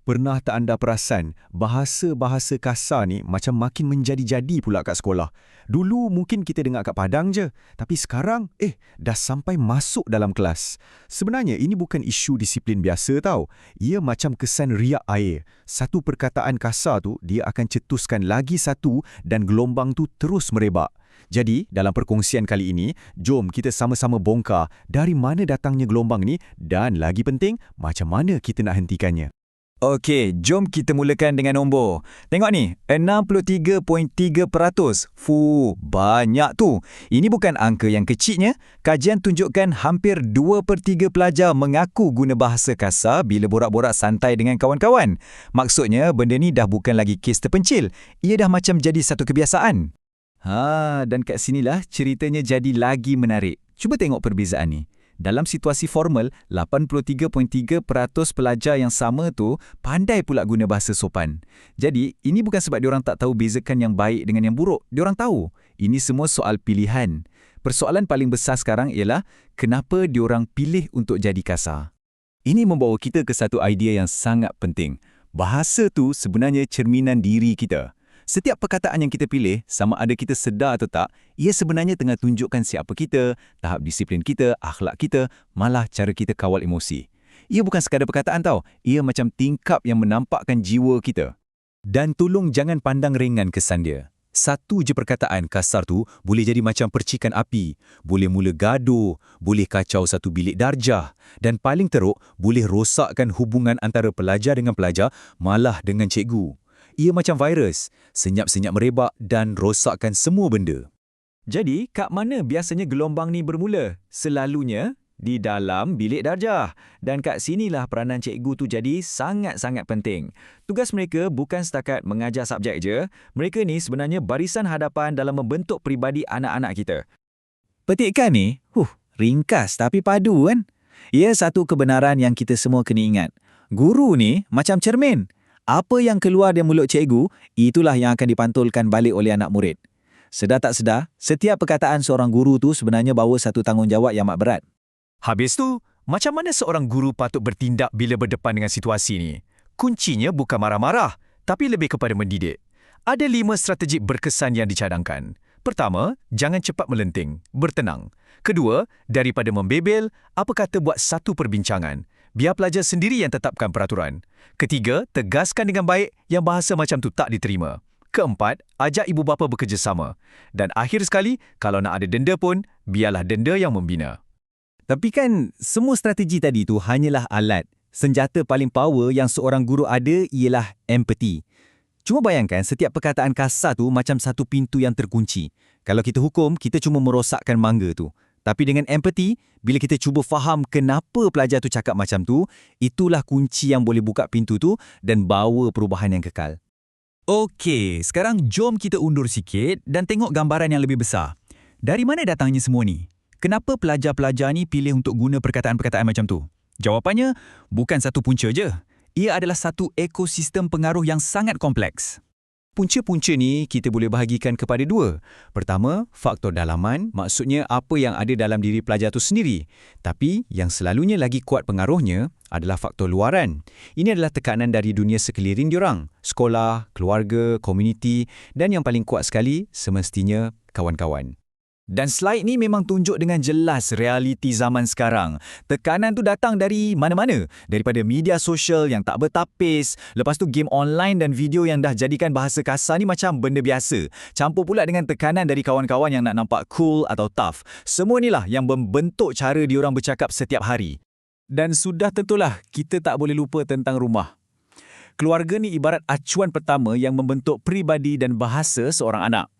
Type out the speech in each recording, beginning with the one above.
Pernah tak anda perasan, bahasa-bahasa kasar ni macam makin menjadi-jadi pula kat sekolah. Dulu mungkin kita dengar kat Padang je, tapi sekarang, dah sampai masuk dalam kelas. Sebenarnya ini bukan isu disiplin biasa tau. Ia macam kesan riak air. Satu perkataan kasar tu, dia akan cetuskan lagi satu dan gelombang tu terus merebak. Jadi, dalam perkongsian kali ini, jom kita sama-sama bongkar dari mana datangnya gelombang ni dan lagi penting, macam mana kita nak hentikannya. Okey, jom kita mulakan dengan nombor. Tengok ni, 63.3%. Banyak tu. Ini bukan angka yang kecilnya. Kajian tunjukkan hampir 2/3 pelajar mengaku guna bahasa kasar bila borak-borak santai dengan kawan-kawan. Maksudnya, benda ni dah bukan lagi kes terpencil. Ia dah macam jadi satu kebiasaan. Dan kat sinilah ceritanya jadi lagi menarik. Cuba tengok perbezaan ni. Dalam situasi formal, 83.3% pelajar yang sama tu pandai pula guna bahasa sopan. Jadi, ini bukan sebab diorang tak tahu bezakan yang baik dengan yang buruk. Diorang tahu. Ini semua soal pilihan. Persoalan paling besar sekarang ialah kenapa diorang pilih untuk jadi kasar. Ini membawa kita ke satu idea yang sangat penting. Bahasa tu sebenarnya cerminan diri kita. Setiap perkataan yang kita pilih, sama ada kita sedar atau tak, ia sebenarnya tengah tunjukkan siapa kita, tahap disiplin kita, akhlak kita, malah cara kita kawal emosi. Ia bukan sekadar perkataan tau, ia macam tingkap yang menampakkan jiwa kita. Dan tolong jangan pandang ringan kesan dia. Satu je perkataan kasar tu boleh jadi macam percikan api, boleh mula gaduh, boleh kacau satu bilik darjah, dan paling teruk, boleh rosakkan hubungan antara pelajar dengan pelajar, malah dengan cikgu. Ia macam virus, senyap-senyap merebak dan rosakkan semua benda. Jadi, kat mana biasanya gelombang ni bermula? Selalunya di dalam bilik darjah. Dan kat sinilah peranan cikgu tu jadi sangat-sangat penting. Tugas mereka bukan setakat mengajar subjek je. Mereka ni sebenarnya barisan hadapan dalam membentuk peribadi anak-anak kita. Petikan ni, ringkas tapi padu kan? Ia satu kebenaran yang kita semua kena ingat. Guru ni macam cermin. Apa yang keluar dari mulut cikgu, itulah yang akan dipantulkan balik oleh anak murid. Sedar tak sedar, setiap perkataan seorang guru tu sebenarnya bawa satu tanggungjawab yang amat berat. Habis tu, macam mana seorang guru patut bertindak bila berdepan dengan situasi ni? Kuncinya bukan marah-marah, tapi lebih kepada mendidik. Ada 5 strategi berkesan yang dicadangkan. Pertama, jangan cepat melenting, bertenang. Kedua, daripada membebel, apa kata buat satu perbincangan. Biar pelajar sendiri yang tetapkan peraturan. Ketiga, tegaskan dengan baik yang bahasa macam tu tak diterima. Keempat, ajak ibu bapa bekerjasama. Dan akhir sekali, kalau nak ada denda pun, biarlah denda yang membina. Tapi kan, semua strategi tadi tu hanyalah alat. Senjata paling power yang seorang guru ada ialah empati. Cuma bayangkan setiap perkataan kasar tu macam satu pintu yang terkunci. Kalau kita hukum, kita cuma merosakkan mangga tu. Tapi dengan empati, bila kita cuba faham kenapa pelajar tu cakap macam tu, itulah kunci yang boleh buka pintu tu dan bawa perubahan yang kekal. Okey, sekarang jom kita undur sikit dan tengok gambaran yang lebih besar. Dari mana datangnya semua ni? Kenapa pelajar-pelajar ni pilih untuk guna perkataan-perkataan macam tu? Jawapannya, bukan satu punca je. Ia adalah satu ekosistem pengaruh yang sangat kompleks. Punca-punca ni kita boleh bahagikan kepada 2. Pertama, faktor dalaman, maksudnya apa yang ada dalam diri pelajar tu sendiri. Tapi yang selalunya lagi kuat pengaruhnya adalah faktor luaran. Ini adalah tekanan dari dunia sekeliling diorang, sekolah, keluarga, komuniti dan yang paling kuat sekali semestinya kawan-kawan. Dan slide ni memang tunjuk dengan jelas realiti zaman sekarang. Tekanan tu datang dari mana-mana. Daripada media sosial yang tak bertapis, lepas tu game online dan video yang dah jadikan bahasa kasar ni macam benda biasa. Campur pula dengan tekanan dari kawan-kawan yang nak nampak cool atau tough. Semua inilah yang membentuk cara diorang bercakap setiap hari. Dan sudah tentulah kita tak boleh lupa tentang rumah. Keluarga ni ibarat acuan pertama yang membentuk peribadi dan bahasa seorang anak.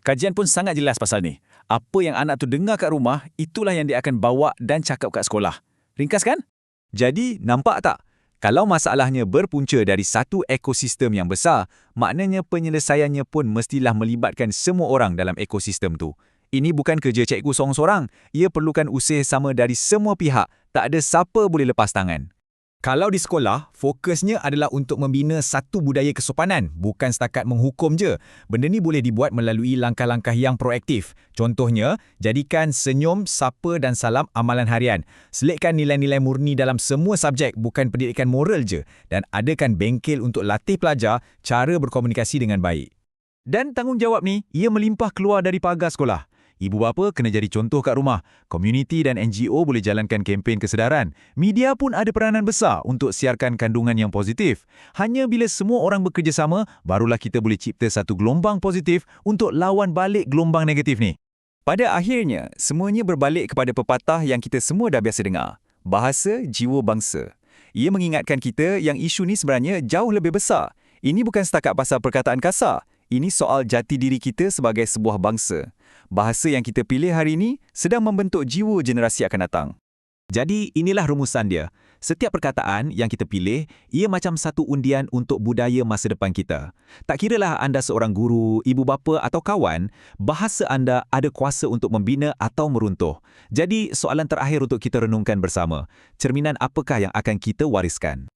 Kajian pun sangat jelas pasal ni. Apa yang anak tu dengar kat rumah, itulah yang dia akan bawa dan cakap kat sekolah. Ringkas kan? Jadi, nampak tak? Kalau masalahnya berpunca dari satu ekosistem yang besar, maknanya penyelesaiannya pun mestilah melibatkan semua orang dalam ekosistem tu. Ini bukan kerja cikgu sorang-sorang. Ia perlukan usaha sama dari semua pihak. Tak ada siapa boleh lepas tangan. Kalau di sekolah, fokusnya adalah untuk membina satu budaya kesopanan, bukan setakat menghukum je. Benda ni boleh dibuat melalui langkah-langkah yang proaktif. Contohnya, jadikan senyum, sapa dan salam amalan harian. Selitkan nilai-nilai murni dalam semua subjek, bukan pendidikan moral je. Dan adakan bengkel untuk latih pelajar cara berkomunikasi dengan baik. Dan tanggungjawab ni, ia melimpah keluar dari pagar sekolah. Ibu bapa kena jadi contoh kat rumah. Komuniti dan NGO boleh jalankan kempen kesedaran. Media pun ada peranan besar untuk siarkan kandungan yang positif. Hanya bila semua orang bekerjasama, barulah kita boleh cipta satu gelombang positif untuk lawan balik gelombang negatif ni. Pada akhirnya, semuanya berbalik kepada pepatah yang kita semua dah biasa dengar. Bahasa jiwa bangsa. Ia mengingatkan kita yang isu ni sebenarnya jauh lebih besar. Ini bukan setakat pasal perkataan kasar. Ini soal jati diri kita sebagai sebuah bangsa. Bahasa yang kita pilih hari ini sedang membentuk jiwa generasi akan datang. Jadi inilah rumusan dia. Setiap perkataan yang kita pilih, ia macam satu undian untuk budaya masa depan kita. Tak kiralah anda seorang guru, ibu bapa atau kawan, bahasa anda ada kuasa untuk membina atau meruntuh. Jadi soalan terakhir untuk kita renungkan bersama, cerminan apakah yang akan kita wariskan?